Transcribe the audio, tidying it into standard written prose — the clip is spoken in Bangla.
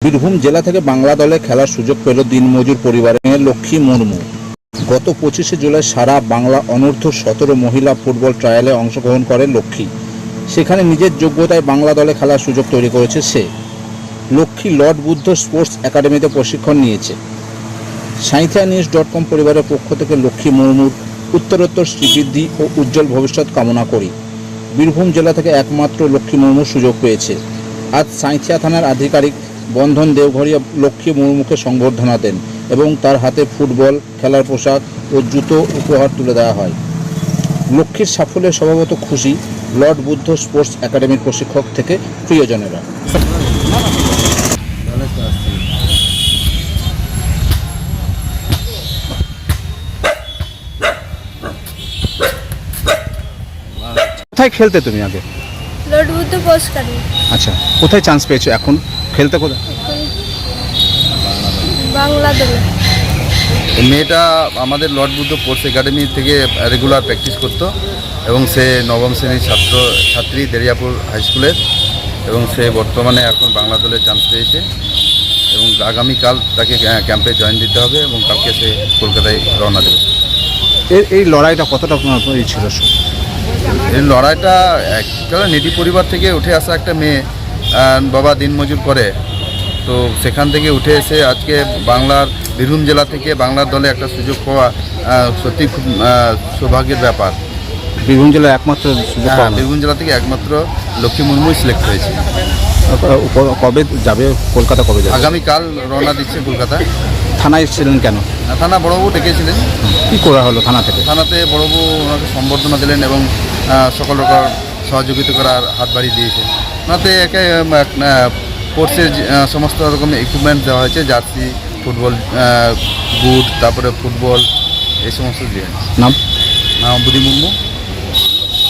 বীরভূম জেলা থেকে বাংলা দলে খেলার সুযোগ পেল দিনমজুর পরিবারের লক্ষ্মী মুর্মু। গত 25শে জুলাই সারা বাংলা অনূর্ধ্ব-17 মহিলা ফুটবল ট্রায়ালে অংশগ্রহণ করে লক্ষ্মী। সেখানে নিজের যোগ্যতায় বাংলা দলে খেলার সুযোগ তৈরি করেছে সে। লক্ষ্মী লর্ড বুদ্ধ স্পোর্টস একাডেমিতে প্রশিক্ষণ নিয়েছে। sainthianius.com পরিবারের পক্ষ থেকে লক্ষ্মী মুর্মুর উত্তরোত্তর শ্রীবৃদ্ধি ও উজ্জ্বল ভবিষ্যৎ কামনা করি। বীরভূম জেলা থেকে একমাত্র লক্ষ্মী মুর্মুর সুযোগ পেয়েছে। আজ সাঁইথিয়া থানার আধিকারিক বন্ধন দেওঘরিয়া লক্ষ্মী মুর্মুকে সংবর্ধনা দেন এবং তার হাতে ফুটবল খেলার পোশাক ও জুতো উপহার তুলে দেওয়া হয়। লক্ষ্মীর সাফল্যে স্বভাবত খুশি লর্ড বুদ্ধ স্পোর্টস একাডেমির প্রশিক্ষক থেকে প্রিয়জনেরা। কোথায় খেলতে তুমি আগে? Lord Buddha sports academy. আচ্ছা, কোথায় চান্স পেয়েছো এখন খেলতে? কোথায়? বাংলা দলে। মেয়েটা আমাদের লর্ড বুদ্ধ স্পোর্টস একাডেমি থেকে রেগুলার প্র্যাকটিস করতো এবং সে নবম শ্রেণীর ছাত্রী দেরিয়াপুর হাই স্কুলের, এবং সে বর্তমানে এখন বাংলা দলে চান্স পেয়েছে এবং আগামীকাল তাকে ক্যাম্পে জয়েন দিতে হবে এবং কালকে সে কলকাতায় রওনা দেবে। এই লড়াইটা কতটা ছিল? এই লড়াইটা একটা নেটি পরিবার থেকে উঠে আসা একটা মেয়ে, বাবা দিনমজুর করে, তো সেখান থেকে উঠে এসে আজকে বাংলার বীরভূম জেলা থেকে বাংলার দলে একটা সুযোগ পাওয়া সত্যি খুব সৌভাগ্যের ব্যাপার। বীরভূম জেলার একমাত্র বীরভূম জেলা থেকে একমাত্র লক্ষ্মী মুর্মুই সিলেক্ট হয়েছে। কবে যাবে কলকাতা? কবে যাবে? আগামীকাল রওনা দিচ্ছে কলকাতায়। থানায় ছিলেন কেন? থানা বড়বাবু ডেকেছিলেন। কী করা হলো থানা থেকে? থানাতে বড়বাবু ওনাকে সম্বর্ধনা দিলেন এবং সকল রকম সহযোগিতা করার হাত বাড়িয়ে দিয়েছে। ওনাতে একে স্পোর্টসের সমস্ত রকম ইকুইপমেন্ট দেওয়া হয়েছে, জার্সি, ফুটবল বুট, তারপরে ফুটবল, এই সমস্ত দিয়ে। নাম? বুদ্ধি মুর্মু।